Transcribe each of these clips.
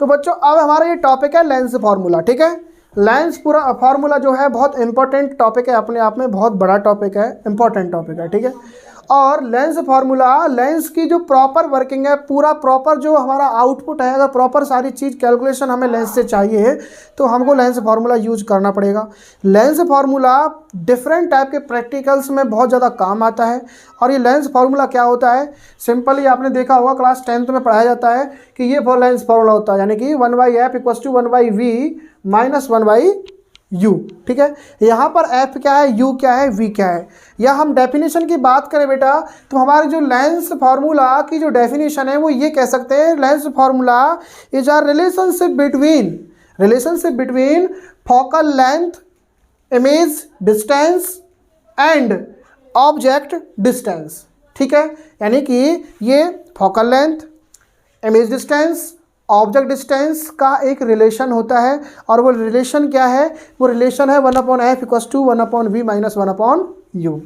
तो बच्चों अब हमारा ये टॉपिक है लेंस फार्मूला, ठीक है। लेंस पूरा फार्मूला जो है बहुत इंपॉर्टेंट टॉपिक है, अपने आप में बहुत बड़ा टॉपिक है, इंपॉर्टेंट टॉपिक है, ठीक है। और लेंस फार्मूला, लेंस की जो प्रॉपर वर्किंग है, पूरा प्रॉपर जो हमारा आउटपुट है, अगर प्रॉपर सारी चीज़ कैलकुलेशन हमें लेंस से चाहिए तो हमको लेंस फार्मूला यूज करना पड़ेगा। लेंस फार्मूला डिफरेंट टाइप के प्रैक्टिकल्स में बहुत ज़्यादा काम आता है। और ये लेंस फार्मूला क्या होता है, सिंपली आपने देखा होगा क्लास 10th में पढ़ाया जाता है कि ये लेंस फार्मूला होता है, यानी कि 1/f = 1/v - 1/u, ठीक है। यहाँ पर f क्या है, u क्या है, v क्या है। या हम डेफिनेशन की बात करें बेटा तो हमारे जो लेंस फार्मूला की जो डेफिनेशन है वो ये कह सकते हैं, lens formula is are relationship between focal length, image distance and object distance, ठीक है। यानी कि ये focal length, image distance, object distance का एक रिलेशन होता है। और वो रिलेशन क्या है, वो रिलेशन है 1/f = 1/v - 1/u।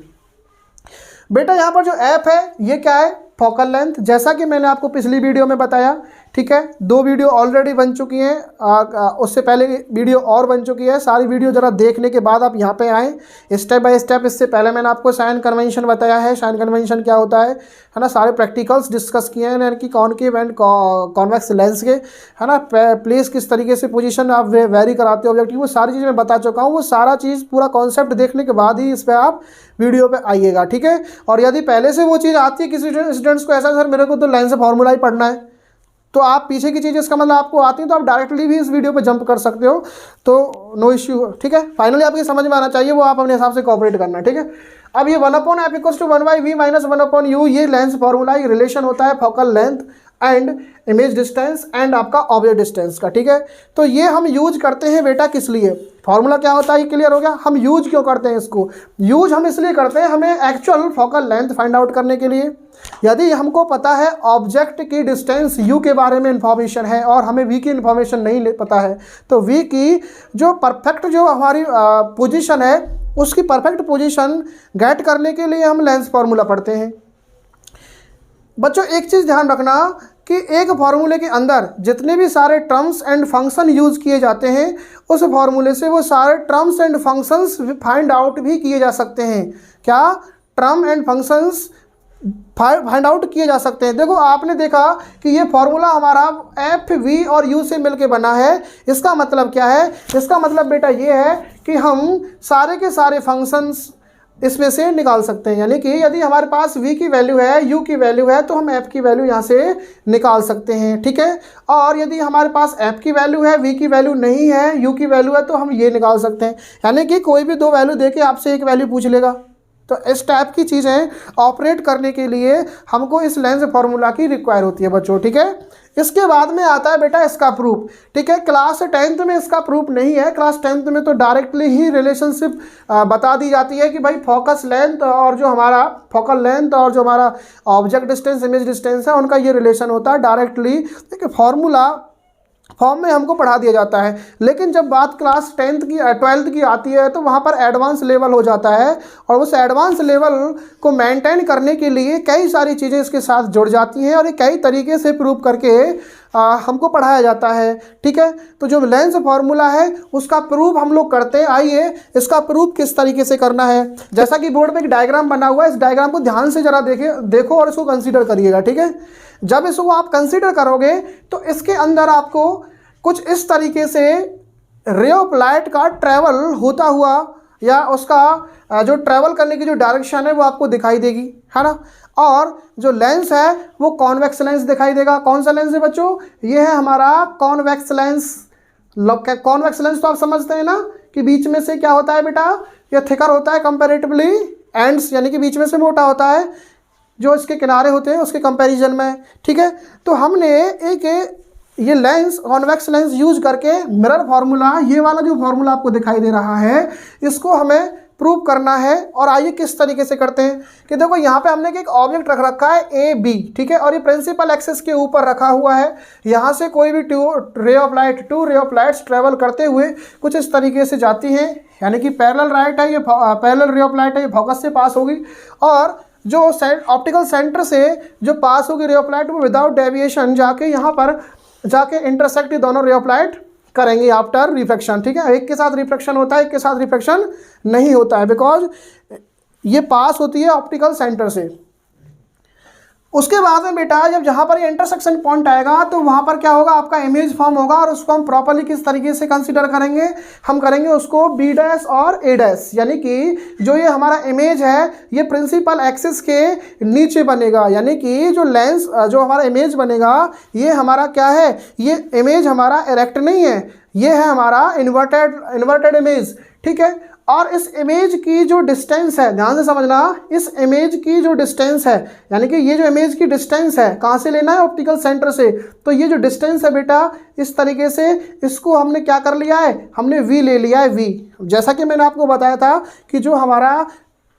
बेटा यहाँ पर जो f है ये क्या है, फोकल लेंथ, जैसा कि मैंने आपको पिछली वीडियो में बताया, ठीक है। 2 वीडियो ऑलरेडी बन चुकी हैं, उससे पहले वीडियो और बन चुकी है। सारी वीडियो ज़रा देखने के बाद आप यहाँ पे आएँ स्टेप बाय स्टेप। इससे पहले मैंने आपको साइन कन्वेंशन बताया है, साइन कन्वेंशन क्या होता है ना, सारे प्रैक्टिकल्स डिस्कस किए हैं, यानी कि कॉनकेव एंड कॉन्वेक्स लेंस के, है ना, प्लेस किस तरीके से पोजीशन आप वेरी कराते हो ऑब्जेक्ट की, वो सारी चीज़ मैं बता चुका हूँ। वो सारा चीज़ पूरा कॉन्सेप्ट देखने के बाद ही इस पर आप वीडियो पे आइएगा, ठीक है। और यदि पहले से वो चीज़ आती है किसी स्टूडेंट्स को, ऐसा सर मेरे को तो लेंस फार्मूला ही पढ़ना है, तो आप पीछे की चीज़ इसका मतलब आपको आती है तो आप डायरेक्टली भी इस वीडियो पे जंप कर सकते हो, तो नो इश्यू, ठीक है। फाइनली आपके समझ में आना चाहिए, वो आप अपने हिसाब से कोऑपरेट करना, ठीक है। अब ये 1/f = 1/v - 1/u, ये लेंस फार्मूला एक रिलेशन होता है focal length and image distance and आपका ऑब्जेक्ट डिस्टेंस का, ठीक है। तो ये हम यूज करते हैं बेटा किस लिए, फार्मूला क्या होता है ये क्लियर हो गया। हम यूज क्यों करते हैं इसको, यूज हम इसलिए करते हैं हमें actual focal length find out करने के लिए। यदि हमको पता है ऑब्जेक्ट की डिस्टेंस u के बारे में इंफॉर्मेशन है और हमें v की इंफॉर्मेशन नहीं पता है, तो v की जो परफेक्ट जो हमारी पोजीशन है, उसकी परफेक्ट पोजीशन गेट करने के लिए हम लेंस फार्मूला पढ़ते हैं। बच्चों एक चीज़ ध्यान रखना कि एक फार्मूले के अंदर जितने भी सारे टर्म्स एंड फंक्शन यूज़ किए जाते हैं, उस फार्मूले से वो सारे terms and functions find out भी किए जा सकते हैं। क्या, term and functions find out किए जा सकते हैं। देखो आपने देखा कि ये फार्मूला हमारा f, v और u से मिलके बना है। इसका मतलब क्या है, इसका मतलब बेटा ये है कि हम सारे के सारे फंक्शंस इसमें से निकाल सकते हैं। यानी कि यदि हमारे पास v की वैल्यू है, u की वैल्यू है, तो हम f की वैल्यू यहाँ से निकाल सकते हैं, ठीक है। और यदि हमारे पास f की वैल्यू है, v की वैल्यू नहीं है, u की वैल्यू है, तो हम ये निकाल सकते हैं। यानी कि कोई भी 2 वैल्यू देके आपसे एक वैल्यू पूछ लेगा। तो इस टाइप की चीज़ें ऑपरेट करने के लिए हमको इस लेंस फार्मूला की रिक्वायर होती है बच्चों, ठीक है। इसके बाद में आता है बेटा इसका प्रूफ, ठीक है। क्लास 10th में इसका प्रूफ नहीं है, क्लास 10th में तो डायरेक्टली ही रिलेशनशिप बता दी जाती है कि भाई फोकस लेंथ और जो हमारा फोकल लेंथ और जो हमारा ऑब्जेक्ट डिस्टेंस, इमेज डिस्टेंस है, उनका ये रिलेशन होता है डायरेक्टली, ठीक है। फार्मूला फॉर्म में हमको पढ़ा दिया जाता है। लेकिन जब बात क्लास 10th की 12th की आती है तो वहाँ पर एडवांस लेवल हो जाता है, और उस एडवांस लेवल को मेंटेन करने के लिए कई सारी चीज़ें इसके साथ जुड़ जाती हैं और ये कई तरीके से प्रूव करके हमको पढ़ाया जाता है, ठीक है। तो जो लेंस फार्मूला है उसका प्रूफ हम लोग करते हैं। आइए इसका प्रूफ किस तरीके से करना है। जैसा कि बोर्ड पे एक डायग्राम बना हुआ है, इस डायग्राम को ध्यान से ज़रा देखो और इसको कंसीडर करिएगा, ठीक है। जब इसको आप कंसीडर करोगे तो इसके अंदर आपको कुछ इस तरीके से रे ऑफ लाइट का ट्रैवल होता हुआ, या उसका जो ट्रैवल करने की जो डायरेक्शन है वो आपको दिखाई देगी, है ना। और जो लेंस है वो कॉन्वेक्स लेंस दिखाई देगा। कौन सा लेंस है बच्चों, ये है हमारा कॉन्वेक्स लेंस। कॉन्वेक्स लेंस तो आप समझते हैं ना कि बीच में से क्या होता है बेटा, ये थिकर होता है कंपैरेटिवली एंड्स, यानी कि बीच में से मोटा होता है, जो इसके किनारे होते हैं उसके कंपैरिजन में, ठीक है। तो हमने एक ये लेंस कॉन्वेक्स लेंस यूज करके मिरर फार्मूला, ये वाला जो फार्मूला आपको दिखाई दे रहा है, इसको हमें प्रूव करना है। और आइए किस तरीके से करते हैं कि देखो यहाँ पे हमने एक ऑब्जेक्ट रख रखा है ए बी, ठीक है, और ये प्रिंसिपल एक्सिस के ऊपर रखा हुआ है। यहाँ से कोई भी to ray of lights travel करते हुए कुछ इस तरीके से जाती हैं, यानी कि पैरेलल लाइट है, ये पैरेलल रे ऑफ लाइट है, ये फोकस से पास होगी, और जो ऑप्टिकल सेंटर से जो पास होगी रे ऑफ लाइट वो विदाउट डेविएशन जाके यहाँ पर जाके इंटरसेक्ट दोनों रे ऑफ लाइट करेंगे आफ्टर रिफ्रैक्शन। ठीक है, एक के साथ रिफ्रैक्शन होता है, एक के साथ रिफ्रैक्शन नहीं होता है, बिकॉज ये पास होती है ऑप्टिकल सेंटर से। उसके बाद में बेटा जब जहाँ पर ये इंटरसेक्शन पॉइंट आएगा तो वहाँ पर क्या होगा, आपका इमेज फॉर्म होगा, और उसको हम प्रॉपर्ली किस तरीके से कंसीडर करेंगे, हम करेंगे उसको बी डैश और ए डैश, यानी कि जो ये हमारा इमेज है ये प्रिंसिपल एक्सिस के नीचे बनेगा, यानी कि जो लेंस जो हमारा इमेज बनेगा ये हमारा क्या है, ये इमेज हमारा इरेक्ट नहीं है, ये है हमारा इन्वर्टेड इमेज। ठीक है, और इस इमेज की जो डिस्टेंस है, ध्यान से समझना, इस इमेज की जो डिस्टेंस है, यानी कि ये जो इमेज की डिस्टेंस है कहाँ से लेना है, ऑप्टिकल सेंटर से, तो ये जो डिस्टेंस है बेटा इस तरीके से इसको हमने क्या कर लिया है, हमने v ले लिया है, v। जैसा कि मैंने आपको बताया था कि जो हमारा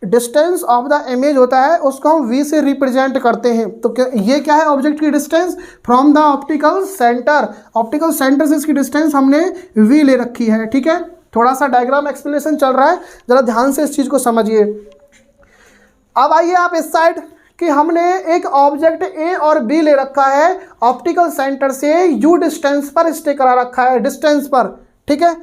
डिस्टेंस ऑफ द इमेज होता है उसको हम v से रिप्रेजेंट करते हैं। तो ये क्या है, ऑब्जेक्ट की distance from the optical centre, optical centre से इसकी डिस्टेंस हमने v ले रखी है। ठीक है, थोड़ा सा डायग्राम एक्सप्लेनेशन चल रहा है, जरा ध्यान से इस चीज़ को समझिए। अब आइए आप इस साइड कि हमने एक ऑब्जेक्ट ए और बी ले रखा है, ऑप्टिकल सेंटर से यू डिस्टेंस पर स्टे करा रखा है, डिस्टेंस पर। ठीक है,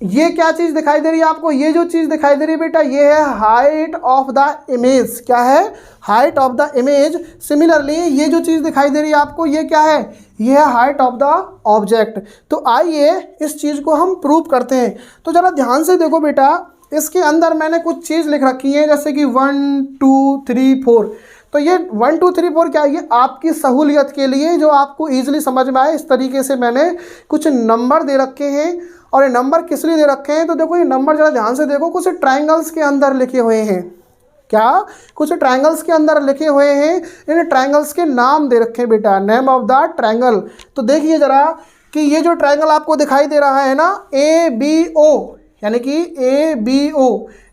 ये क्या चीज़ दिखाई दे रही है आपको, ये जो चीज़ दिखाई दे रही है बेटा ये है हाइट ऑफ द इमेज। क्या है, height of the image. Similarly ये जो चीज़ दिखाई दे रही है आपको ये क्या है, ये है हाइट ऑफ द ऑब्जेक्ट। तो आइए इस चीज़ को हम प्रूव करते हैं। तो ज़रा ध्यान से देखो बेटा, इसके अंदर मैंने कुछ चीज़ लिख रखी है जैसे कि 1 2 3 4। तो ये 1 2 3 4 क्या है, ये आपकी सहूलियत के लिए जो आपको ईजिली समझ में आए इस तरीके से मैंने कुछ नंबर दे रखे हैं। और ये नंबर किस लिए दे रखे हैं, तो देखो ये नंबर ज़रा ध्यान से देखो, कुछ ट्रायंगल्स के अंदर लिखे हुए हैं। क्या, कुछ ट्रायंगल्स के अंदर लिखे हुए हैं, इन ट्रायंगल्स के नाम दे रखे हैं बेटा, नेम ऑफ द ट्रायंगल। तो देखिए ज़रा कि ये जो ट्रायंगल आपको दिखाई दे रहा है ना ABO, यानी कि ABO,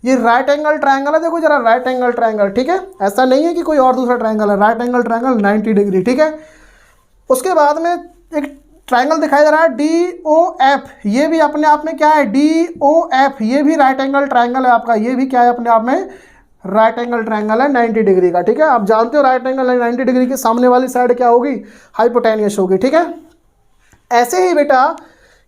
ये राइट एंगल ट्रायंगल है। देखो जरा राइट एंगल ट्रायंगल, ठीक है, ऐसा नहीं है कि कोई और दूसरा ट्रायंगल है, राइट एंगल ट्रायंगल 90 डिग्री। ठीक है, उसके बाद में एक ट्रायंगल दिखाई दे रहा है DOF, ये भी अपने आप में क्या है, DOF, ये भी राइट एंगल ट्रायंगल है आपका, ये भी क्या है अपने आप में राइट एंगल ट्रायंगल है 90 डिग्री का। ठीक है, आप जानते हो राइट एंगल 90 डिग्री के सामने वाली साइड क्या होगी, हाइपोटेन्यूस होगी। ठीक है, ऐसे ही बेटा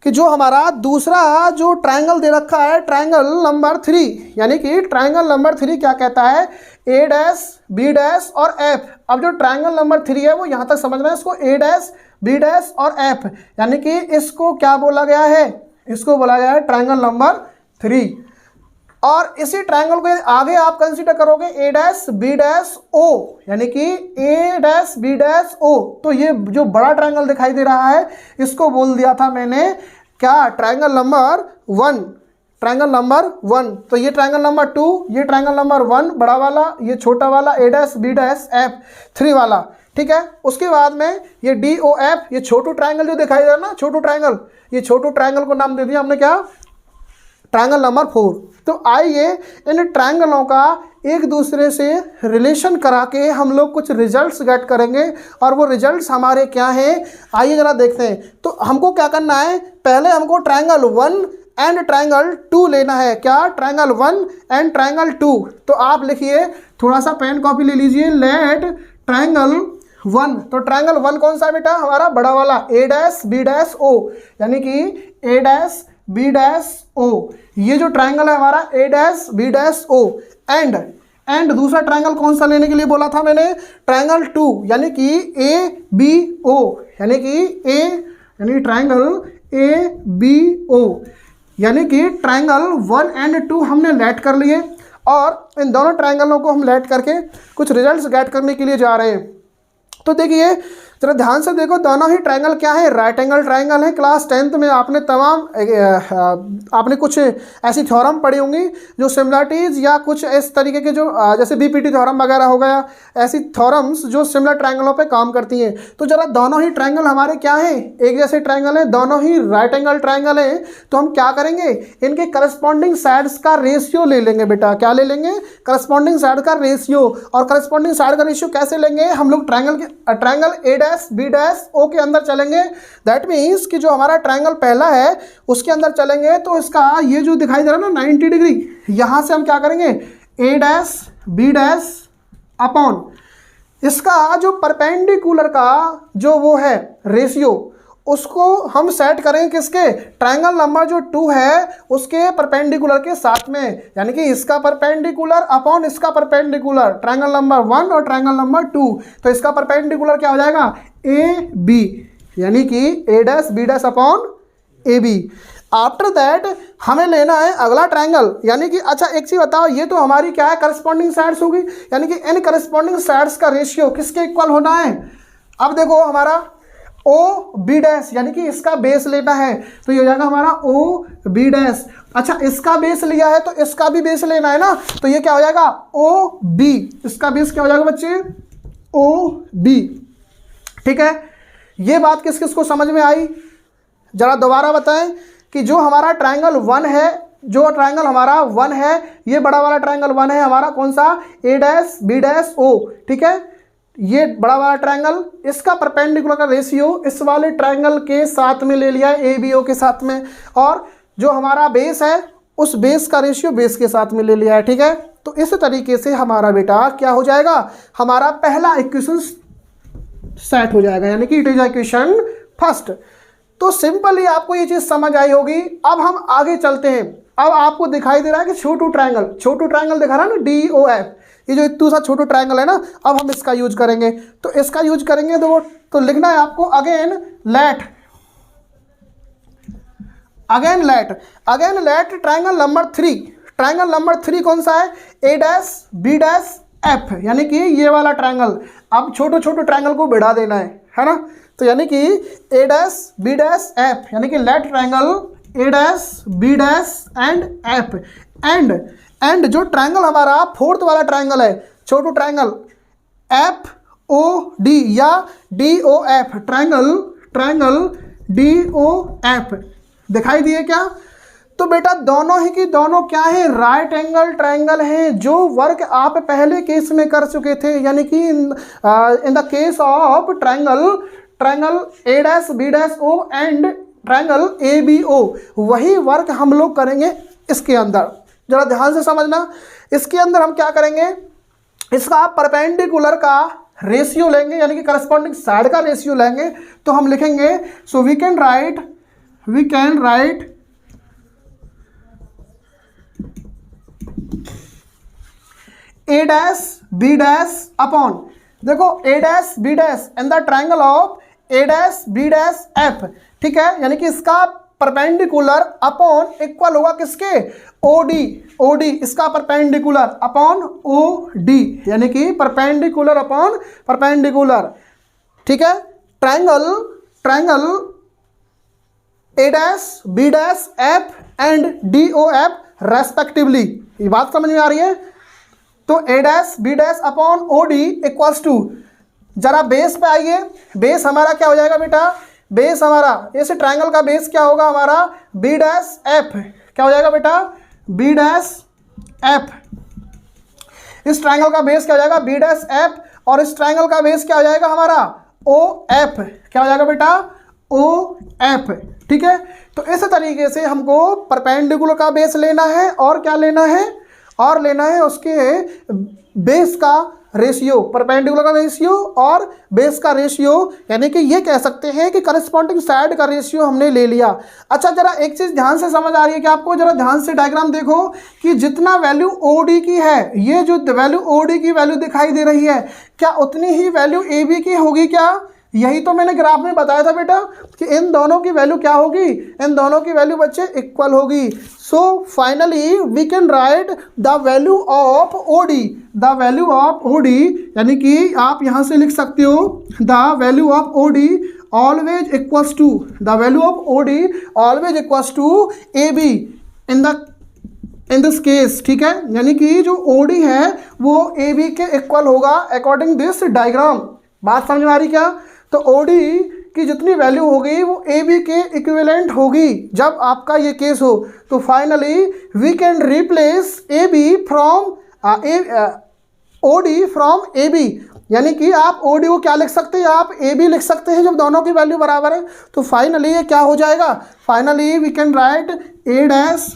कि जो हमारा दूसरा जो ट्रायंगल दे रखा है ट्रायंगल नंबर 3, यानी कि ट्रायंगल नंबर 3 क्या कहता है, A डैश B डैश और F। अब जो ट्रायंगल नंबर 3 है वो यहाँ तक समझना है, इसको A डैश B डैश और F, यानी कि इसको क्या बोला गया है, इसको बोला गया है ट्रायंगल नंबर 3। और इसी ट्रायंगल को आगे आप कंसीडर करोगे A dash B dash O, यानी कि A dash B dash O। तो ये जो बड़ा ट्रायंगल दिखाई दे रहा है इसको बोल दिया था मैंने क्या, ट्रायंगल नंबर 1, ट्रायंगल नंबर 1। तो ये ट्रायंगल नंबर 2, ये ट्रायंगल नंबर 1 बड़ा वाला, ये छोटा वाला A dash B dash F 3 वाला। ठीक है, उसके बाद में ये DOF, ये छोटू ट्रायंगल जो दिखाई दे रहा है ना, छोटू ट्रायंगल, ये छोटू ट्रायंगल को नाम दे दिया हमने क्या, ट्रायंगल नंबर 4। तो आइए इन ट्रायंगलों का एक दूसरे से रिलेशन करा के हम लोग कुछ रिजल्ट्स गेट करेंगे, और वो रिजल्ट्स हमारे क्या हैं, आइए ज़रा देखते हैं। तो हमको क्या करना है, पहले हमको ट्रायंगल 1 एंड ट्रायंगल 2 लेना है। क्या, ट्रायंगल 1 एंड ट्रायंगल 2। तो आप लिखिए, थोड़ा सा पेन कॉपी ले लीजिए, लेट ट्रायंगल 1। तो ट्रायंगल 1 कौन सा बेटा, हमारा बड़ा वाला A dash B dash O, यानी कि A dash B dash O, ये जो ट्रायंगल है हमारा A dash B dash O। And दूसरा ट्रायंगल कौन सा लेने के लिए बोला था मैंने, ट्रायंगल 2, यानी कि ABO, यानी कि ट्रायंगल ABO, यानी कि ट्रायंगल 1 एंड 2 हमने लेट कर लिए, और इन दोनों ट्रायंगलों को हम लेट करके कुछ रिजल्ट्स गेट करने के लिए जा रहे हैं। तो देखिए जरा ध्यान से देखो, दोनों ही ट्रायंगल क्या है, राइट एंगल ट्रायंगल है। क्लास 10th में आपने आपने कुछ ऐसी थ्योरम पढ़ी होंगी जो सिमिलरिटीज़ या कुछ इस तरीके के जो जैसे BPT थ्योरम वगैरह हो गया, ऐसी थ्योरम्स जो सिमिलर ट्रायंगलों पे काम करती हैं। तो जरा दोनों ही ट्रायंगल हमारे क्या हैं, एक जैसे ट्रायंगल है, दोनों ही राइट एंगल ट्रायंगल है। तो हम क्या करेंगे, इनके करस्पॉन्डिंग साइड्स का रेशियो ले लेंगे बेटा। क्या ले लेंगे, करस्पॉन्डिंग साइड का रेशियो। और करस्पॉन्डिंग साइड का रेशियो कैसे लेंगे, हम लोग triangle A dash B dash O के अंदर चलेंगे। दैट मीन्स कि जो हमारा ट्रायंगल पहला है उसके अंदर चलेंगे, तो इसका ये जो दिखाई दे रहा है ना 90 डिग्री, यहाँ से हम क्या करेंगे, A dash B dash upon इसका जो परपेंडिकुलर का जो वो है रेशियो, उसको हम सेट करेंगे किसके, ट्रायंगल नंबर जो 2 है उसके परपेंडिकुलर के साथ में, यानी कि इसका परपेंडिकुलर अपॉन इसका परपेंडिकुलर, ट्रायंगल नंबर 1 और ट्रायंगल नंबर 2। तो इसका परपेंडिकुलर क्या हो जाएगा, ए बी, यानी कि A dash B dash upon A B. After that हमें लेना है अगला ट्रायंगल, यानी कि अच्छा एक चीज बताओ, ये तो हमारी क्या है, करस्पॉन्डिंग साइड्स होगी, यानी कि इन करस्पॉन्डिंग साइड्स का रेशियो किसके इक्वल होना है। अब देखो हमारा ओ बी डैश, यानी कि इसका बेस लेना है, तो ये हो जाएगा हमारा ओ बी डैश। अच्छा इसका बेस लिया है तो इसका भी बेस लेना है ना, तो ये क्या हो जाएगा ओ बी, इसका बेस क्या हो जाएगा बच्चे, ओ बी। ठीक है, ये बात किस किस को समझ में आई, जरा दोबारा बताएं कि जो हमारा ट्रायंगल 1 है, जो ट्रायंगल हमारा 1 है, ये बड़ा वाला ट्रायंगल 1 है हमारा, कौन सा, ए डैश बी डैश ओ। ठीक है, ये बड़ा वाला ट्रायंगल, इसका परपेंडिकुलर का रेशियो इस वाले ट्रायंगल के साथ में ले लिया है, ए बी ओ के साथ में, और जो हमारा बेस है उस बेस का रेशियो बेस के साथ में ले लिया है। ठीक है, तो इस तरीके से हमारा बेटा क्या हो जाएगा, हमारा पहला इक्वेशन सेट हो जाएगा, यानी कि इट इज इक्वेशन फर्स्ट। तो सिंपली आपको ये चीज समझ आई होगी। अब हम आगे चलते हैं। अब आपको दिखाई दे रहा है कि छोटू ट्रायंगल दिखा रहा है ना, डी ओ एफ, ये जो इतना सा छोटू ट्रायंगल है ना, अब हम इसका यूज करेंगे। तो इसका यूज करेंगे तो लिखना है आपको again let triangle number 3। Triangle number 3 कौन सा है, ए डैश बी डैश एफ, यानी कि ये वाला ट्रायंगल। अब छोटे छोटे ट्रायंगल को बढ़ा देना है ना, तो यानी कि A dash B dash F, यानी कि let triangle A dash B dash and F, and जो ट्रायंगल हमारा फोर्थ वाला ट्रायंगल है, छोटू ट्रायंगल एफ ओ डी या D O F, triangle D O F दिखाई दिए क्या। तो बेटा दोनों ही की दोनों क्या है, राइट एंगल ट्रायंगल है, जो वर्क आप पहले केस में कर चुके थे, यानी कि in the case of triangle A dash B dash O and triangle A B O, वही वर्क हम लोग करेंगे इसके अंदर। जरा ध्यान से समझना, इसके अंदर हम क्या करेंगे, इसका परपेंडिकुलर का रेशियो लेंगे, यानी कि करस्पॉन्डिंग साइड का रेशियो लेंगे। तो हम लिखेंगे, so we can write A dash B dash upon, देखो A dash B dash and the triangle of A dash B dash F. ठीक है, यानी कि इसका परपेंडिकुलर अपॉन इक्वल होगा किसके, ओडी, इसका परपेंडिकुलर अपॉन ओडी, यानी कि परपेंडिकुलर अपॉन परपेंडिकुलर। ठीक है, triangle A dash B dash F and D O F respectively. ये बात समझ में आ रही है। तो A dash B dash upon O D equals to, जरा बेस पे आइए, बेस हमारा क्या हो जाएगा बेटा, बेस हमारा इस ट्रायंगल का बेस क्या होगा हमारा, बी डैश एफ, क्या हो जाएगा बेटा, बी डैश एफ। इस ट्रायंगल का बेस क्या हो जाएगा, बी डैश एफ, और इस ट्रायंगल का बेस क्या हो जाएगा हमारा, ओ एफ, क्या हो जाएगा बेटा, ओ एफ। ठीक है, तो इस तरीके से हमको परपेंडिकुलर का बेस लेना है, और क्या लेना है, और लेना है उसके बेस का रेशियो, परपेंडिकुलर का रेशियो और बेस का रेशियो, यानी कि ये कह सकते हैं कि करस्पॉन्डिंग साइड का रेशियो हमने ले लिया। अच्छा जरा एक चीज़ ध्यान से समझ आ रही है कि आपको, जरा ध्यान से डायग्राम देखो कि जितना वैल्यू ओडी की है, ये जो वैल्यू ओडी की वैल्यू दिखाई दे रही है, क्या उतनी ही वैल्यू ए बी की होगी क्या। यही तो मैंने ग्राफ में बताया था बेटा कि इन दोनों की वैल्यू क्या होगी, इन दोनों की वैल्यू बच्चे इक्वल होगी। So finally we can write the value of OD, the value of OD, यानी कि आप यहाँ से लिख सकते हो the value of OD always equals to, the value of OD always equals to A B in this case. ठीक है, यानी कि जो ओडी है वो ए बी के इक्वल होगा अकॉर्डिंग दिस डायग्राम। बात समझ में आ रही क्या। तो ओडी की जितनी वैल्यू होगी वो ए बी के इक्विवेलेंट होगी जब आपका ये केस हो। तो finally we can replace A B from OD from A B, यानी कि आप ओडी को क्या लिख सकते हैं, आप ए बी लिख सकते हैं जब दोनों की वैल्यू बराबर है। तो फाइनली ये क्या हो जाएगा, finally we can write A dash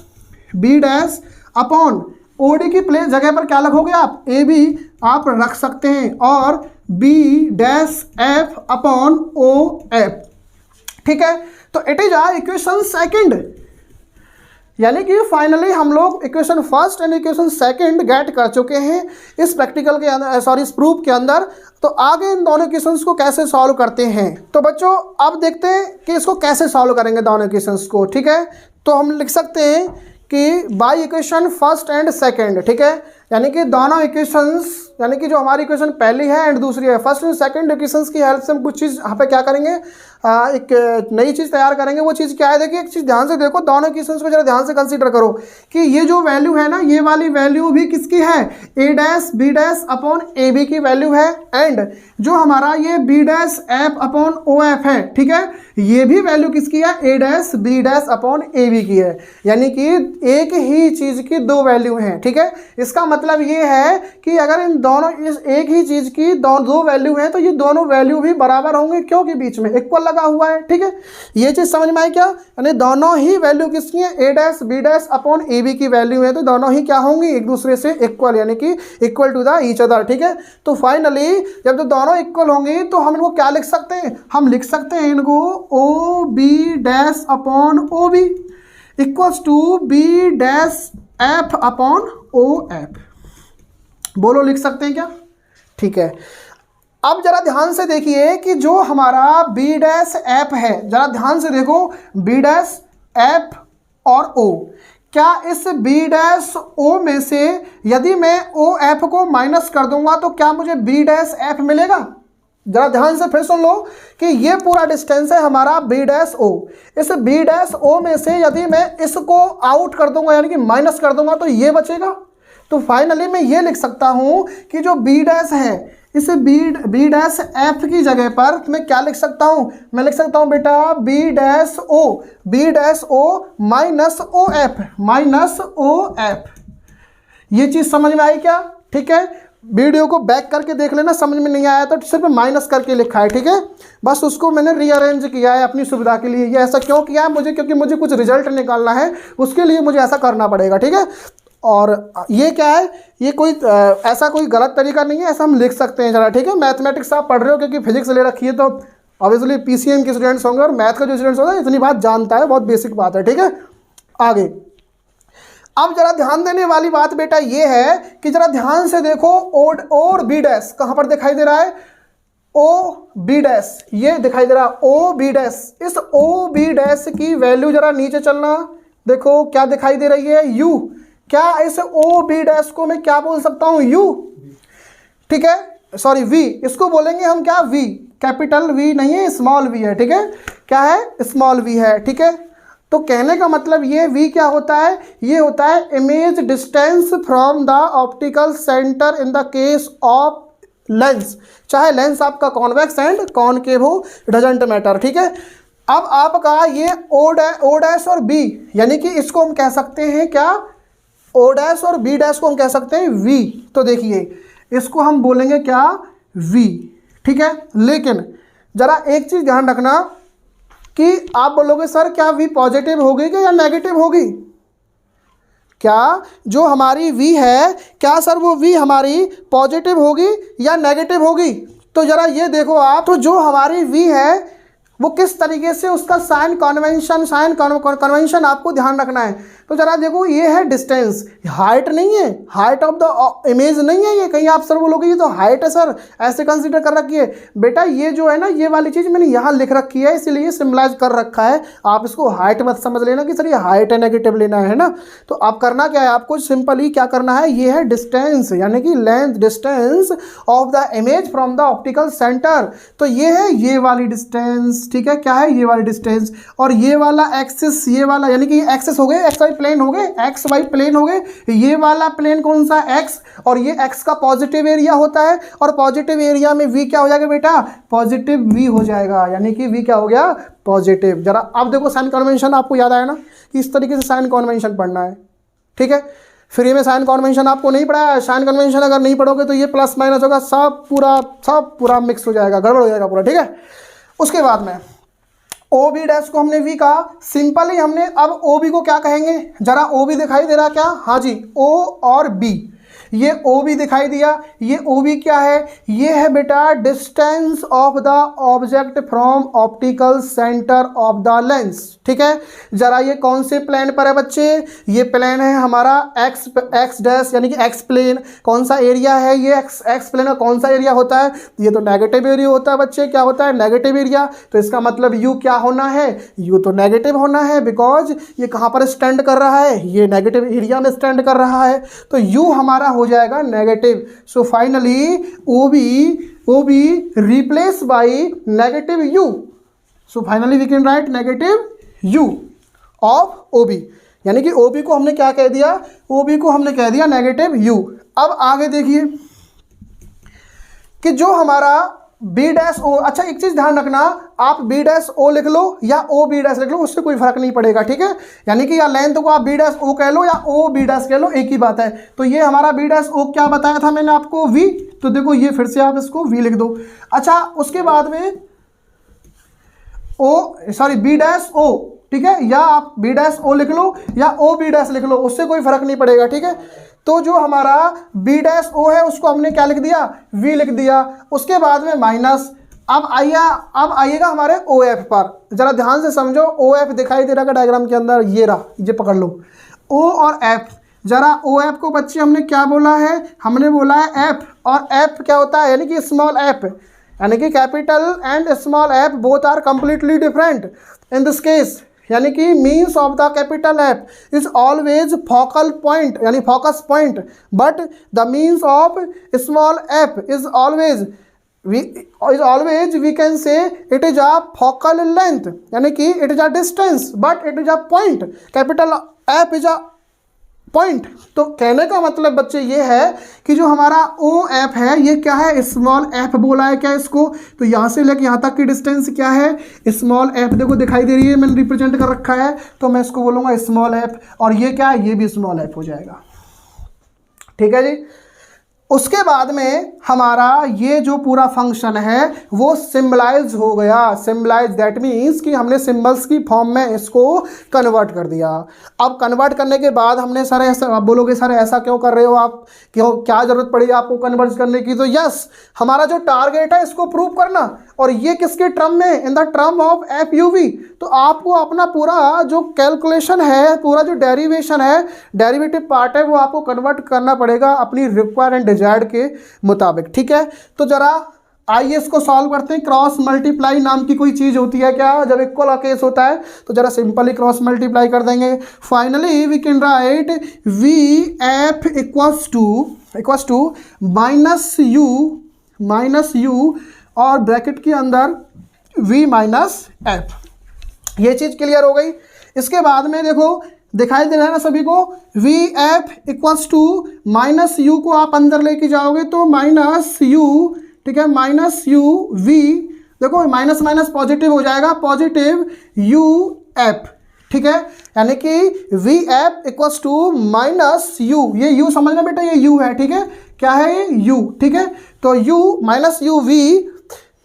B dash upon OD की प्लेस जगह पर क्या लिखोगे आप, ए बी आप रख सकते हैं, और B dash F upon O F. ठीक है, तो it is a equation second, यानी कि फाइनली हम लोग equation first and equation second get कर चुके हैं इस प्रैक्टिकल के अंदर, सॉरी इस प्रूफ के अंदर। तो आगे इन दोनों इक्वेशंस को कैसे सॉल्व करते हैं, तो बच्चों अब देखते हैं कि इसको कैसे सॉल्व करेंगे दोनों इक्वेशंस को। ठीक है, तो हम लिख सकते हैं कि by equation first and second, ठीक है, यानी कि दोनों इक्वेशंस, यानी कि जो हमारी इक्वेशन पहली है एंड दूसरी है, फर्स्ट एंड सेकंड इक्वेशंस की हेल्प से हम कुछ चीज़ यहाँ पे क्या करेंगे, एक नई चीज़ तैयार करेंगे। वो चीज़ क्या है, देखिए एक चीज़ ध्यान से देखो, दोनों इक्वेशंस को जरा ध्यान से कंसीडर करो कि ये जो वैल्यू है ना, ये वाली वैल्यू भी किसकी है, a dash b dash upon A B की वैल्यू है, एंड जो हमारा ये b dash f upon O F है, ठीक है, ये भी वैल्यू किसकी है, a dash b dash upon A B की है, यानी कि एक ही चीज़ की दो वैल्यू हैं। ठीक है, इसका मतलब ये है कि अगर इन दोनों इस एक ही चीज़ की दो वैल्यू हैं तो ये दोनों वैल्यू भी बराबर होंगे, क्योंकि बीच में इक्वल लगा हुआ है। ठीक है, ये चीज़ समझ में आई क्या, यानी दोनों ही वैल्यू किसकी है, a dash b dash upon A B की वैल्यू है, तो दोनों ही क्या होंगी, एक दूसरे से इक्वल, यानी कि equal to the each other. ठीक है, तो फाइनली जब तो दोनों इक्वल होंगी तो हम इनको क्या लिख सकते हैं, हम लिख सकते हैं इनको O B dash upon O B equals to B dash F upon O F. बोलो लिख सकते हैं क्या, ठीक है। अब जरा ध्यान से देखिए कि जो हमारा b डैश एफ है, जरा ध्यान से देखो, b डैश एफ और o, क्या इस b डैश o में से यदि मैं o एफ को माइनस कर दूंगा तो क्या मुझे b डैश एफ मिलेगा। जरा ध्यान से फिर सुन लो कि ये पूरा डिस्टेंस है हमारा b डैश o, इस b डैश o में से यदि मैं इसको आउट कर दूंगा यानी कि माइनस कर दूंगा तो ये बचेगा। तो फाइनली मैं ये लिख सकता हूं कि जो b डैश है, इस बी डैश एफ की जगह पर मैं क्या लिख सकता हूँ, मैं लिख सकता हूँ बेटा B dash O minus O F. ये चीज़ समझ में आई क्या, ठीक है। वीडियो को बैक करके देख लेना, समझ में नहीं आया तो सिर्फ माइनस करके लिखा है, ठीक है, बस उसको मैंने रीअरेंज किया है अपनी सुविधा के लिए। ये ऐसा क्यों किया है मुझे, क्योंकि मुझे कुछ रिजल्ट निकालना है, उसके लिए मुझे ऐसा करना पड़ेगा, ठीक है। और ये क्या है, ये कोई ऐसा कोई गलत तरीका नहीं है, ऐसा हम लिख सकते हैं जरा, ठीक है। मैथमेटिक्स आप पढ़ रहे हो क्योंकि फिजिक्स ले रखी है तो ऑब्वियसली पीसीएम के स्टूडेंट्स होंगे और मैथ का जो स्टूडेंट्स होगा इतनी बात जानता है, बहुत बेसिक बात है, ठीक है। आगे अब जरा ध्यान देने वाली बात बेटा ये है कि जरा ध्यान से देखो, और बी डैश कहाँ पर दिखाई दे रहा है, ओ बी डैश, ये दिखाई दे रहा है ओ बी डैश। इस ओ बी डैश की वैल्यू जरा नीचे चलना, देखो क्या दिखाई दे रही है, यू। क्या इस ओ बी डैश को मैं क्या बोल सकता हूं, यू, ठीक है, सॉरी वी, इसको बोलेंगे हम क्या, वी, कैपिटल वी नहीं है, स्मॉल वी है, ठीक है, क्या है, स्मॉल वी है, ठीक है। तो कहने का मतलब ये वी क्या होता है, ये होता है image distance from the optical centre in the case of lens, चाहे लेंस आपका कॉन्वेक्स एंड कॉनकेव हो, डजंट मैटर, ठीक है। अब आपका ये ओ डैश और बी, यानी कि इसको हम कह सकते हैं क्या, ओ डैश और बी डैश को हम कह सकते हैं वी। तो देखिए इसको हम बोलेंगे क्या, वी, ठीक है। लेकिन जरा एक चीज ध्यान रखना कि आप बोलोगे सर क्या वी पॉजिटिव होगी क्या या नेगेटिव होगी, क्या जो हमारी वी है क्या सर वो वी हमारी पॉजिटिव होगी या नेगेटिव होगी। तो जरा ये देखो आप, तो जो हमारी वी है वो किस तरीके से उसका साइन कन्वेंशन आपको ध्यान रखना है। तो जरा देखो ये है डिस्टेंस, हाइट नहीं है, हाइट ऑफ द इमेज नहीं है ये, कहीं आप सर बोलोगे ये तो हाइट है सर, ऐसे कंसीडर कर रखी है। बेटा ये जो है ना, ये वाली चीज़ मैंने यहाँ लिख रखी है इसीलिए सिम्बलाइज कर रखा है, आप इसको हाइट मत समझ लेना कि सर ये हाइट है नेगेटिव लेना है ना। तो आप करना क्या है, आपको सिंपली क्या करना है, ये है डिस्टेंस यानी कि length, distance of the image from the optical centre. तो ये है ये वाली डिस्टेंस, ठीक है, क्या है ये वाली डिस्टेंस, और ये वाला एक्सिस, ये वाला यानी कि एक्सिस हो गए, एक्स वाई प्लेन हो गए, एक्स वाई प्लेन हो गए, ये वाला प्लेन कौन सा, एक्स, और ये एक्स का पॉजिटिव एरिया होता है, और पॉजिटिव एरिया में वी क्या हो जाएगा बेटा, पॉजिटिव वी हो जाएगा, यानी कि वी क्या हो गया, पॉजिटिव। जरा अब देखो साइन कन्वेंशन आपको याद आया ना कि इस तरीके से साइन कन्वेंशन पढ़ना है, ठीक है। फ्री में साइन कन्वेंशन आपको नहीं पढ़ा है, साइन कन्वेंशन अगर नहीं पढ़ोगे तो ये प्लस माइनस होगा, सब पूरा मिक्स हो जाएगा, गड़बड़ हो जाएगा पूरा, ठीक है। उसके बाद में ओ बी डैश को हमने वी कहा, सिंपली हमने अब ओ बी को क्या कहेंगे, जरा ओ बी दिखाई दे रहा क्या, हाँ जी, ओ और बी, ये ओ बी दिखाई दिया, ये ओ बी क्या है, ये है बेटा distance of the object from optical centre of the lens. ठीक है, जरा ये कौन से प्लेन पर है बच्चे, ये प्लेन है हमारा एक्स डैश यानी कि एक्स प्लेन। कौन सा एरिया है ये, एक्स प्लेन का कौन सा एरिया होता है, ये तो नेगेटिव एरिया होता है बच्चे। क्या होता है, नेगेटिव एरिया। तो इसका मतलब यू क्या होना है, यू तो नेगेटिव होना है, बिकॉज ये कहाँ पर स्टैंड कर रहा है, ये नेगेटिव एरिया में स्टैंड कर रहा है, तो यू हमारा हो जाएगा negative. So finally O B replace by negative U. So finally we can write negative U of O B, यानी कि ओ बी को हमने क्या कह दिया, ओ बी को हमने कह दिया नेगेटिव यू। अब आगे देखिए कि जो हमारा बी डैश ओ, अच्छा एक चीज़ ध्यान रखना, आप बी डैश ओ लिख लो या ओ बी डैश लिख लो, उससे कोई फर्क नहीं पड़ेगा। ठीक है, यानी कि या लेंथ को आप बी डैश ओ कह लो या ओ बी डैश कह लो, एक ही बात है। तो ये हमारा बी डैश ओ क्या बताया था मैंने आपको, वी। तो देखो ये फिर से आप इसको वी लिख दो। अच्छा उसके बाद में बी डैश ओ, ठीक है, या आप बी डैश ओ लिख लो या ओ बी डैश लिख लो, उससे कोई फर्क नहीं पड़ेगा। ठीक है, तो जो हमारा बी डैश ओ है उसको हमने क्या लिख दिया, वी लिख दिया। उसके बाद में माइनस। अब आइएगा हमारे ओ एफ पर, जरा ध्यान से समझो। ओ एफ दिखाई दे रहा है डायग्राम के अंदर, ये रहा, ये पकड़ लो ओ और एफ। जरा ओ एफ को बच्चे हमने क्या बोला है, हमने बोला है एफ, और एफ क्या होता है, यानी कि स्मॉल एफ, यानी कि capital and small F both are completely different in this case, यानी कि means of the capital F is always focal point यानी focus point, but the means of small F is always we can say it is a focal length, यानी कि it is a distance but it is a point. Capital F is a point. तो कहने का मतलब बच्चे ये है कि जो हमारा ओ एफ है ये क्या है, स्मॉल एफ बोला है क्या इसको, तो यहाँ से लेकर यहाँ तक की डिस्टेंस क्या है, स्मॉल एफ। देखो दिखाई दे रही है, मैंने रिप्रेजेंट कर रखा है, तो मैं इसको बोलूँगा स्मॉल एफ, और ये क्या है, ये भी स्मॉल एफ हो जाएगा। ठीक है जी। उसके बाद में हमारा ये जो पूरा फंक्शन है वो सिम्बलाइज हो गया। सिम्बलाइज दैट मीन्स कि हमने सिंबल्स की फॉर्म में इसको कन्वर्ट कर दिया। अब कन्वर्ट करने के बाद हमने सर ऐसा, आप बोलोगे सर ऐसा क्यों कर रहे हो आप, क्यों, क्या ज़रूरत पड़ी आपको कन्वर्ट करने की, तो यस हमारा जो टारगेट है इसको प्रूव करना, और ये किसके टर्म में, in the term of F U V. तो आपको अपना पूरा जो कैलकुलेशन है, पूरा जो डेरिवेशन है, डेरिवेटिव पार्ट है, वो आपको कन्वर्ट करना पड़ेगा अपनी रिक्वायर्ड एंड डिजायर्ड के मुताबिक। ठीक है, तो जरा आइए इसको सॉल्व करते हैं। क्रॉस मल्टीप्लाई नाम की कोई चीज़ होती है क्या, जब इक्वल का केस होता है तो जरा सिंपली क्रॉस मल्टीप्लाई कर देंगे। Finally we can write V F equals to minus U और ब्रैकेट के अंदर v माइनस एफ। ये चीज़ क्लियर हो गई। इसके बाद में देखो दिखाई दे रहा है ना सभी को, v F equals to minus u को आप अंदर लेके जाओगे तो माइनस यू, ठीक है, माइनस यू वी, देखो माइनस माइनस पॉजिटिव हो जाएगा, पॉजिटिव यू एफ। ठीक है, यानी कि v F equals to minus u, ये यू समझना बेटा, ये यू है। ठीक है, क्या है ये यू। ठीक है, तो u minus u v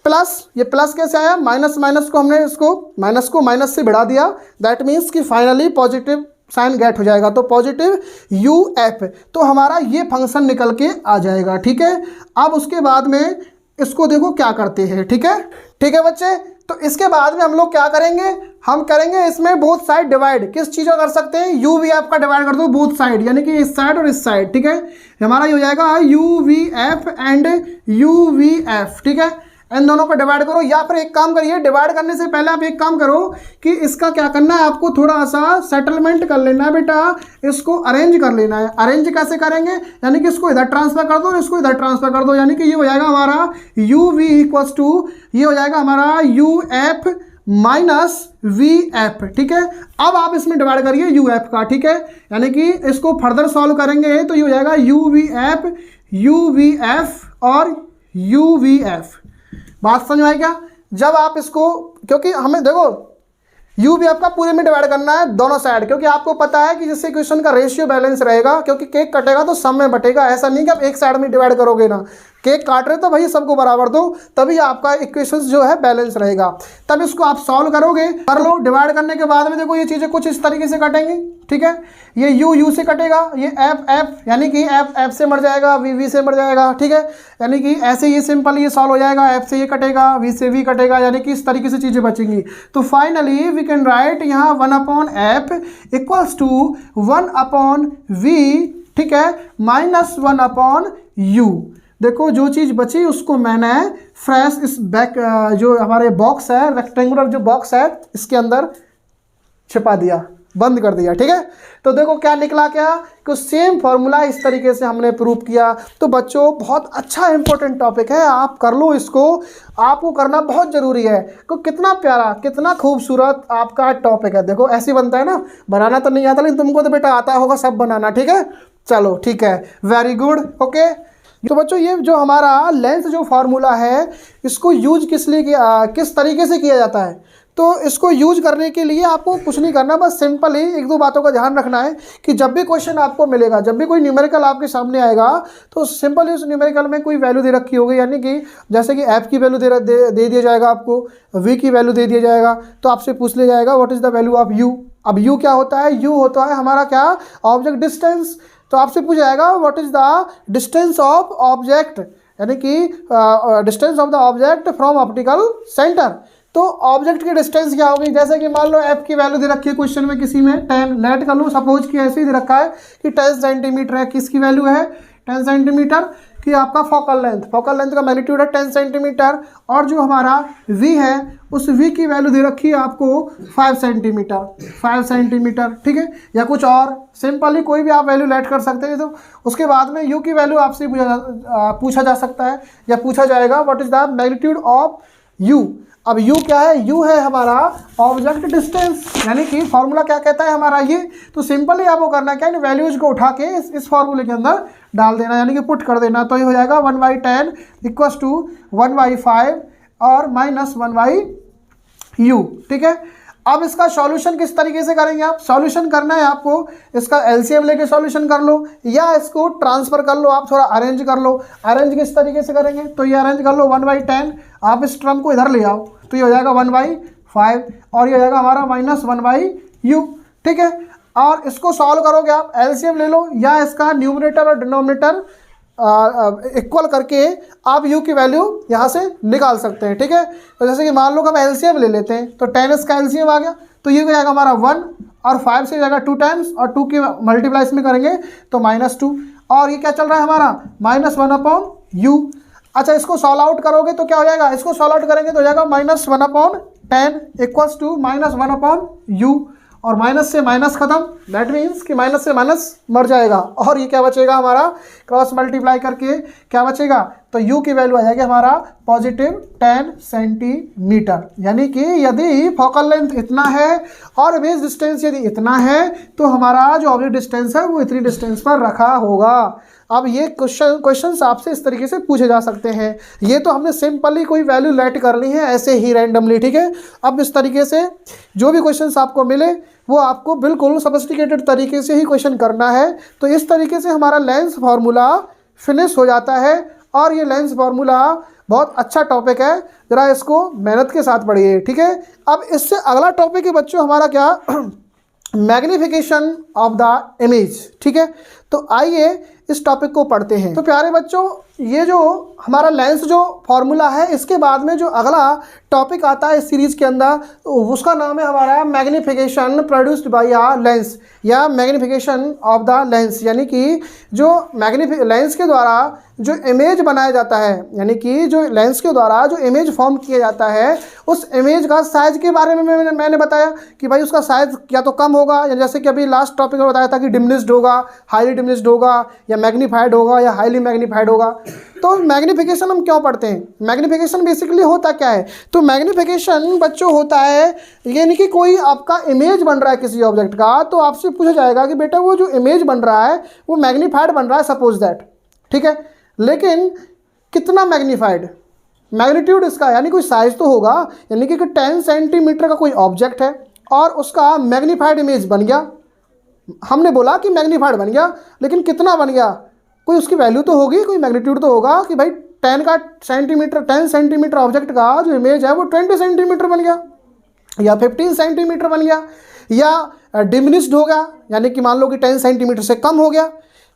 plus, ये प्लस कैसे आया, माइनस माइनस को हमने इसको माइनस को माइनस से बढ़ा दिया, दैट मीन्स कि फाइनली पॉजिटिव साइन गेट हो जाएगा, तो पॉजिटिव यू एफ। तो हमारा ये फंक्शन निकल के आ जाएगा। ठीक है, अब उसके बाद में इसको देखो क्या करते हैं। ठीक है बच्चे, तो इसके बाद में हम लोग क्या करेंगे, हम करेंगे इसमें बोथ साइड डिवाइड। किस चीज़ का कर सकते हैं, यू वी एफ का डिवाइड कर दो बोथ साइड, यानी कि इस साइड और इस साइड। ठीक है, हमारा ये हो जाएगा you V F and you V F. ठीक है, इन दोनों को डिवाइड करो, या फिर एक काम करिए, डिवाइड करने से पहले आप एक काम करो कि इसका क्या करना है, आपको थोड़ा सा सेटलमेंट कर लेना है बेटा, इसको अरेंज कर लेना है। अरेंज कैसे करेंगे, यानी कि इसको इधर ट्रांसफर कर दो और इसको इधर ट्रांसफर कर दो, यानी कि ये हो जाएगा हमारा यू वी इक्वल्स टू, ये हो जाएगा हमारा U F minus V F. ठीक है, अब आप इसमें डिवाइड करिए यू एफ का। ठीक है, यानी कि इसको फर्दर सॉल्व करेंगे तो ये हो जाएगा यू वी एफ और यू वी एफ। बात समझ में आई क्या, जब आप इसको, क्योंकि हमें देखो यू भी आपका पूरे में डिवाइड करना है दोनों साइड, क्योंकि आपको पता है कि जिससे इक्वेशन का रेशियो बैलेंस रहेगा, क्योंकि केक कटेगा तो सब में बटेगा। ऐसा नहीं कि आप एक साइड में डिवाइड करोगे ना, केक काट रहे तो भाई सबको बराबर दो, तभी आपका इक्वेशन जो है बैलेंस रहेगा। तब इसको आप सॉल्व करोगे, कर लो। डिवाइड करने के बाद में देखो ये चीज़ें कुछ इस तरीके से कटेंगी। ठीक है, ये u से कटेगा, ये f यानी कि f से मर जाएगा, v से मर जाएगा, ठीक है, यानी कि ऐसे ये सिंपल ये सॉल्व हो जाएगा, f से ये कटेगा, v से v कटेगा, यानी कि इस तरीके से चीज़ें बचेंगी। तो फाइनली वी कैन राइट यहाँ 1/f इक्वल्स टू 1/v, ठीक है, -1/u। देखो जो चीज़ बची उसको मैंने फ्रेश इस बैक जो हमारे बॉक्स है, रेक्टेंगुलर जो बॉक्स है, इसके अंदर छिपा दिया, बंद कर दिया, ठीक है। तो देखो क्या निकला, क्या कि सेम फॉर्मूला इस तरीके से हमने प्रूव किया। तो बच्चों बहुत अच्छा इंपॉर्टेंट टॉपिक है, आप कर लो इसको, आपको करना बहुत ज़रूरी है। तो कितना प्यारा कितना खूबसूरत आपका टॉपिक है। देखो ऐसे बनता है ना, बनाना तो नहीं आता लेकिन तुमको तो बेटा आता होगा सब बनाना, ठीक है। चलो ठीक है, वेरी गुड, ओके। तो बच्चों ये जो हमारा लेंथ जो फार्मूला है इसको यूज किस लिए किया, किस तरीके से किया जाता है। तो इसको यूज करने के लिए आपको कुछ नहीं करना, बस सिंपल ही एक दो बातों का ध्यान रखना है कि जब भी क्वेश्चन आपको मिलेगा, जब भी कोई न्यूमेरिकल आपके सामने आएगा तो सिंपल ही उस न्यूमेरिकल में कोई वैल्यू दे रखी होगी, यानी कि जैसे कि एफ की वैल्यू दे दिया जाएगा, आपको वी की वैल्यू दे दिया जाएगा, तो आपसे पूछ लिया जाएगा what is the value of you. अब यू क्या होता है, यू होता है हमारा क्या, ऑब्जेक्ट डिस्टेंस। तो आपसे पूछा जाएगा what is the distance of object, यानी कि distance of the object from optical centre. तो ऑब्जेक्ट की डिस्टेंस क्या होगी, जैसे कि मान लो एफ की वैल्यू दे रखी है क्वेश्चन में किसी में 10, लेट कर लो सपोज कि ऐसे ही दे रखा है कि 10 सेंटीमीटर है, किसकी वैल्यू है 10 सेंटीमीटर कि आपका फोकल लेंथ का मैग्नीट्यूड है 10 सेंटीमीटर, और जो हमारा v है उस v की वैल्यू दे रखी है आपको 5 सेंटीमीटर, ठीक है, या कुछ और सिंपली कोई भी आप वैल्यू लेट कर सकते हैं। तो उसके बाद में u की वैल्यू आपसे पूछा जा सकता है या पूछा जाएगा what is the magnitude of u। अब u क्या है, u है हमारा ऑब्जेक्ट डिस्टेंस, यानी कि फॉर्मूला क्या कहता है हमारा ये। तो सिंपली आपको करना क्या है, वैल्यूज को उठा के इस फॉर्मूले के अंदर डाल देना, यानी कि पुट कर देना। तो ये हो जाएगा 1/10 इक्वल्स टू 1/5 और -1/u, ठीक है। अब इसका सॉल्यूशन किस तरीके से करेंगे आप, सॉल्यूशन करना है आपको, इसका एलसीएम लेके सॉल्यूशन कर लो या इसको ट्रांसफर कर लो, आप थोड़ा अरेंज कर लो। अरेंज किस तरीके से करेंगे, तो ये अरेंज कर लो 1/10, आप इस टर्म को इधर ले आओ तो ये हो जाएगा 1/5 और ये हो जाएगा हमारा -1/u, ठीक है। और इसको सॉल्व करोगे आप, एलसीएम ले लो या इसका न्यूमरेटर और डिनोमिनेटर इक्वल करके आप u की वैल्यू यहाँ से निकाल सकते हैं, ठीक है। तो जैसे कि मान लो कि हम एलसीएम ले लेते हैं तो 10 इसका एलसीएम आ गया, तो ये हो जाएगा हमारा 1 और 5 से जाएगा 2 टाइम्स और 2 के मल्टीप्लाई में करेंगे तो -2, और ये क्या चल रहा है हमारा -1/u। अच्छा इसको सॉल्व आउट करोगे तो क्या हो जाएगा, इसको सॉल्व आउट करेंगे तो हो जाएगा -1/10 इक्वल्स टू -1/u, और माइनस से माइनस खत्म, दैट मीन्स कि माइनस से माइनस मर जाएगा, और ये क्या बचेगा हमारा क्रॉस मल्टीप्लाई करके क्या बचेगा, तो u की वैल्यू आ जाएगी हमारा +10 सेंटीमीटर। यानी कि यदि फोकल लेंथ इतना है और बेस डिस्टेंस यदि इतना है तो हमारा जो ऑब्जेक्ट डिस्टेंस है वो इतनी डिस्टेंस पर रखा होगा। अब ये क्वेश्चंस आपसे इस तरीके से पूछे जा सकते हैं। ये तो हमने सिंपली कोई वैल्यू लेट करनी है ऐसे ही रैंडमली, ठीक है। अब इस तरीके से जो भी क्वेश्चंस आपको मिले वो आपको बिल्कुल सोफिस्टिकेटेड तरीके से ही क्वेश्चन करना है। तो इस तरीके से हमारा लेंस फार्मूला फिनिश हो जाता है, और ये लेंस फार्मूला बहुत अच्छा टॉपिक है, ज़रा इसको मेहनत के साथ पढ़िए, ठीक है। अब इससे अगला टॉपिक है बच्चों हमारा क्या, मैग्निफिकेशन ऑफ द इमेज, ठीक है। तो आइए इस टॉपिक को पढ़ते हैं। तो प्यारे बच्चों ये जो हमारा लेंस जो फॉर्मूला है, इसके बाद में जो अगला टॉपिक आता है इस सीरीज़ के अंदर उसका नाम है हमारा magnification produced by a lens या मैग्निफिकेशन ऑफ द लेंस। यानी कि जो लेंस के द्वारा जो इमेज बनाया जाता है, यानी कि जो लेंस के द्वारा जो इमेज फॉर्म किया जाता है उस इमेज का साइज़ के बारे में मैंने बताया कि भाई उसका साइज़ या तो कम होगा, या जैसे कि अभी लास्ट टॉपिक में बताया था कि डिमिनिश्ड होगा, हाईली डिमिनिश्ड होगा, या मैग्नीफाइड होगा या हाईली मैग्नीफाइड होगा। तो मैग्निफिकेशन हम क्यों पढ़ते हैं, मैग्निफिकेशन बेसिकली होता क्या है, तो मैग्निफिकेशन बच्चों होता है यानी कि कोई आपका इमेज बन रहा है किसी ऑब्जेक्ट का, तो आपसे पूछा जाएगा कि बेटा वो जो इमेज बन रहा है वो मैग्नीफाइड बन रहा है सपोज दैट, ठीक है, लेकिन कितना मैग्नीफाइड, मैग्नीट्यूड इसका, यानी कोई साइज तो होगा, यानी कि 10 सेंटीमीटर का कोई ऑब्जेक्ट है और उसका मैग्नीफाइड इमेज बन गया। हमने बोला कि मैग्नीफाइड बन गया, लेकिन कितना बन गया, कोई उसकी वैल्यू तो होगी, कोई मैग्नीट्यूड तो होगा कि भाई 10 सेंटीमीटर ऑब्जेक्ट का जो इमेज है वो 20 सेंटीमीटर बन गया या 15 सेंटीमीटर बन गया। या डिमिनिश्ड हो गया, यानी कि मान लो कि 10 सेंटीमीटर से कम हो गया,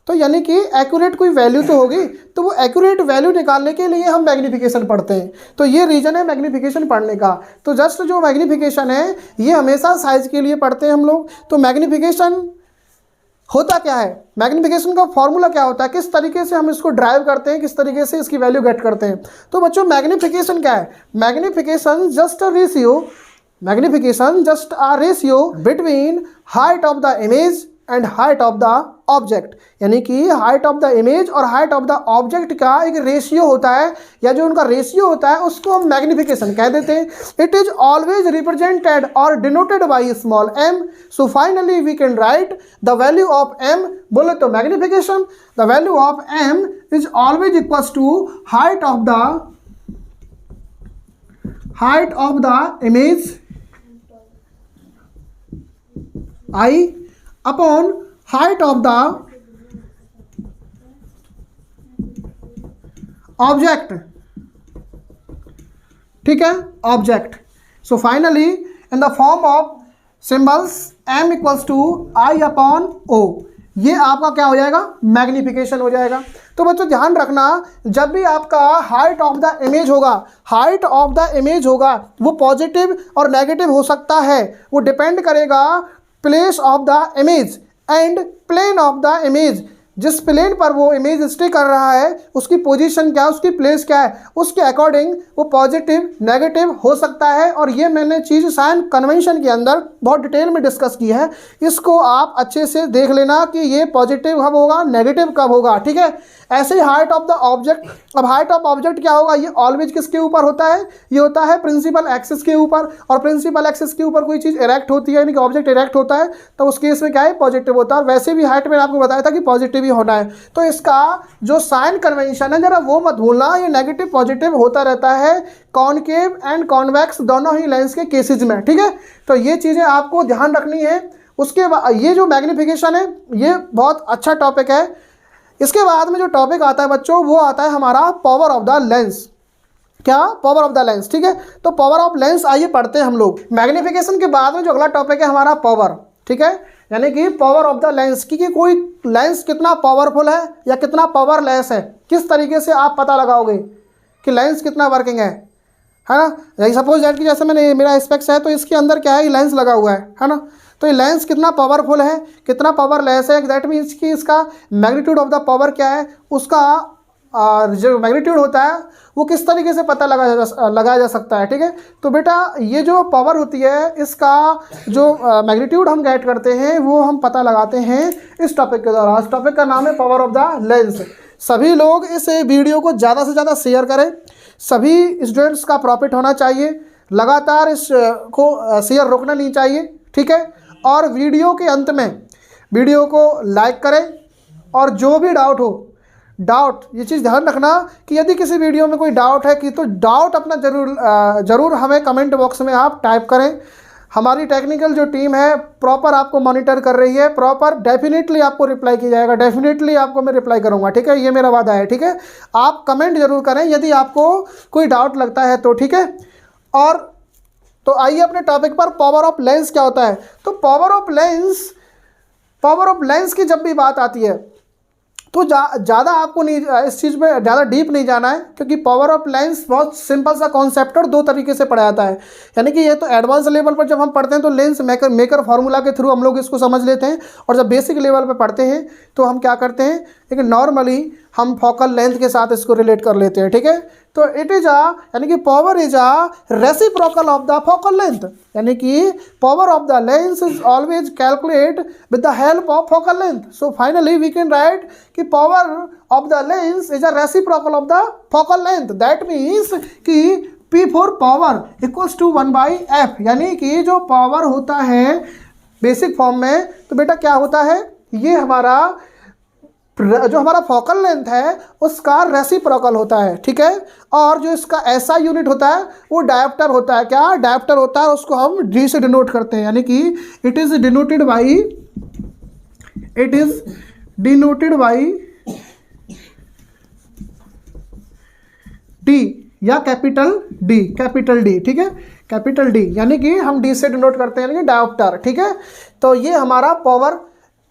तो यानी कि एक्यूरेट कोई वैल्यू तो होगी, तो वो एक्यूरेट वैल्यू निकालने के लिए हम मैग्नीफिकेशन पढ़ते हैं। तो ये रीजन है मैग्नीफिकेशन पढ़ने का। तो जस्ट जो मैग्नीफिकेशन है ये हमेशा साइज के लिए पढ़ते हैं हम लोग। तो मैग्नीफिकेशन होता क्या है, मैग्नीफिकेशन का फॉर्मूला क्या होता है, किस तरीके से हम इसको ड्राइव करते हैं, किस तरीके से इसकी वैल्यू गेट करते हैं। तो बच्चों मैग्नीफिकेशन क्या है, magnification just a ratio, magnification just a ratio between height of the image and height of the object, यानी कि हाइट ऑफ द इमेज और हाइट ऑफ द ऑब्जेक्ट का एक रेशियो होता है, या जो उनका रेशियो होता है उसको हम मैग्नीफिकेशन कह देते हैं। इट इज ऑलवेज रिप्रेजेंटेड और denoted by small m, so finally we can write the value of m। बोले तो magnification, the value of m is always equals to height of the image I upon height of the object, ठीक है, object. So finally in the form of symbols m equals to I upon O, ये आपका क्या हो जाएगा, magnification हो जाएगा। तो बच्चों ध्यान रखना, जब भी आपका हाइट ऑफ द इमेज होगा, हाइट ऑफ द इमेज होगा, वो पॉजिटिव और नेगेटिव हो सकता है, वो डिपेंड करेगा place of the image and plane of the image. जिस प्लेन पर वो इमेज स्टे कर रहा है उसकी पोजीशन क्या है, उसकी प्लेस क्या है, उसके अकॉर्डिंग वो पॉजिटिव नेगेटिव हो सकता है। और ये मैंने चीज़ साइन कन्वेंशन के अंदर बहुत डिटेल में डिस्कस की है, इसको आप अच्छे से देख लेना कि ये पॉजिटिव कब होगा, नेगेटिव कब होगा, ठीक है। ऐसे ही हाइट ऑफ द ऑब्जेक्ट, अब हाइट ऑफ ऑब्जेक्ट क्या होगा, ये ऑलवेज किसके ऊपर होता है, ये होता है प्रिंसिपल एक्सिस के ऊपर, और प्रिंसिपल एक्सिस के ऊपर कोई चीज़ इरेक्ट होती है, यानी कि ऑब्जेक्ट इरेक्ट होता है, तो उस केस में क्या है, पॉजिटिव होता है। और वैसे भी हाइट मैंने आपको बताया था कि पॉजिटिव ही होना है। तो इसका जो साइन कन्वेंशन है जरा वो मत भूलना, ये नेगेटिव पॉजिटिव होता रहता है कॉनकेव एंड कॉन्वेक्स दोनों ही लेंस के केसेज में, ठीक है। तो ये चीज़ें आपको ध्यान रखनी है। उसके बाद ये जो मैग्नीफिकेशन है ये बहुत अच्छा टॉपिक है। इसके बाद में जो टॉपिक आता है बच्चों वो आता है हमारा पावर ऑफ द लेंस। क्या, पावर ऑफ द लेंस, ठीक है। तो पावर ऑफ लेंस आइए पढ़ते हैं हम लोग। मैग्नीफिकेशन के बाद में जो अगला टॉपिक है हमारा पावर, ठीक है, यानी कि पावर ऑफ द लेंस की, कि कोई लेंस कितना पावरफुल है या कितना पावरलेस है, किस तरीके से आप पता लगाओगे कि लेंस कितना वर्किंग है ना। यही सपोज दैट कि जैसे मैंने मेरा स्पेक्स है तो इसके अंदर क्या है, ये लेंस लगा हुआ है ना। तो ये लेंस कितना पावरफुल है, कितना पावरलेस है, दैट मीन्स कि इसका मैग्नीट्यूड ऑफ द पावर क्या है, उसका जो मैग्नीट्यूड होता है वो किस तरीके से पता लगाया जा सकता है, ठीक है। तो बेटा ये जो पावर होती है इसका जो मैग्नीट्यूड हम गेट करते हैं वो हम पता लगाते हैं इस टॉपिक के द्वारा। इस टॉपिक का नाम है पावर ऑफ द लेंस। सभी लोग इस वीडियो को ज़्यादा से ज़्यादा शेयर करें, सभी स्टूडेंट्स का प्रॉफिट होना चाहिए, लगातार इस को शेयर रोकना नहीं चाहिए, ठीक है। और वीडियो के अंत में वीडियो को लाइक करें, और जो भी डाउट हो, डाउट ये चीज़ ध्यान रखना कि यदि किसी वीडियो में कोई डाउट है कि तो डाउट अपना ज़रूर हमें कमेंट बॉक्स में आप टाइप करें। हमारी टेक्निकल जो टीम है प्रॉपर आपको मॉनिटर कर रही है, प्रॉपर डेफिनेटली आपको रिप्लाई किया जाएगा, डेफिनेटली आपको मैं रिप्लाई करूंगा, ठीक है, ये मेरा वादा है, ठीक है। आप कमेंट जरूर करें यदि आपको कोई डाउट लगता है तो, ठीक है। और तो आइए अपने टॉपिक पर, पावर ऑफ लेंस क्या होता है। तो पावर ऑफ लेंस की जब भी बात आती है तो ज़्यादा आपको नहीं इस चीज़ में ज़्यादा डीप नहीं जाना है, क्योंकि पावर ऑफ लेंस बहुत सिंपल सा कॉन्सेप्ट और दो तरीके से पढ़ा जाता है। यानी कि ये तो एडवांस लेवल पर जब हम पढ़ते हैं तो लेंस मेकर फार्मूला के थ्रू हम लोग इसको समझ लेते हैं, और जब बेसिक लेवल पर पढ़ते हैं तो हम क्या करते हैं, लेकिन नॉर्मली हम फोकल लेंथ के साथ इसको रिलेट कर लेते हैं, ठीक है। तो इट इज यानी कि power is reciprocal of the focal length, यानी कि power of the lens is always calculate with the help of focal length. So finally we can write कि power of the lens is a reciprocal of the focal length. That means कि P for power equals to 1/f, यानी कि जो power होता है basic form में, तो बेटा क्या होता है, ये जो हमारा फोकल लेंथ है उसका रेसिप्रोकल होता है, ठीक है। और जो इसका ऐसा यूनिट होता है वो डायोप्टर होता है। क्या डायोप्टर होता है, उसको हम D से डिनोट करते हैं, यानी कि it is denoted by D या कैपिटल D, ठीक है। कैपिटल डी, यानी कि हम डी से डिनोट करते हैं, यानी कि डायोप्टर। ठीक है, तो ये हमारा पावर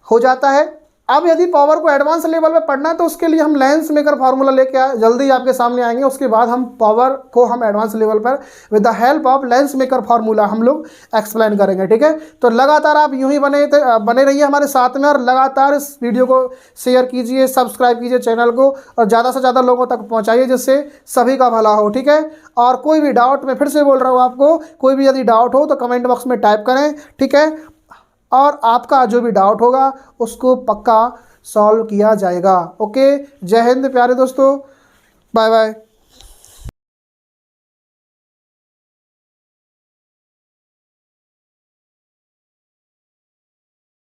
हो जाता है। अब यदि पावर को एडवांस लेवल पे पढ़ना है तो उसके लिए हम लेंस मेकर फार्मूला लेके आए, जल्दी आपके सामने आएंगे। उसके बाद हम पावर को हम एडवांस लेवल पर with the help of lens maker formula हम लोग एक्सप्लेन करेंगे। ठीक है, तो लगातार आप यूं ही बने रहिए हमारे साथ में, और लगातार इस वीडियो को शेयर कीजिए, सब्सक्राइब कीजिए चैनल को, और ज़्यादा से ज़्यादा लोगों तक पहुँचाइए जिससे सभी का भला हो। ठीक है, और कोई भी डाउट, मैं फिर से बोल रहा हूँ आपको, कोई भी यदि डाउट हो तो कमेंट बॉक्स में टाइप करें। ठीक है, और आपका जो भी डाउट होगा उसको पक्का सॉल्व किया जाएगा। ओके, जय हिंद प्यारे दोस्तों, बाय बाय।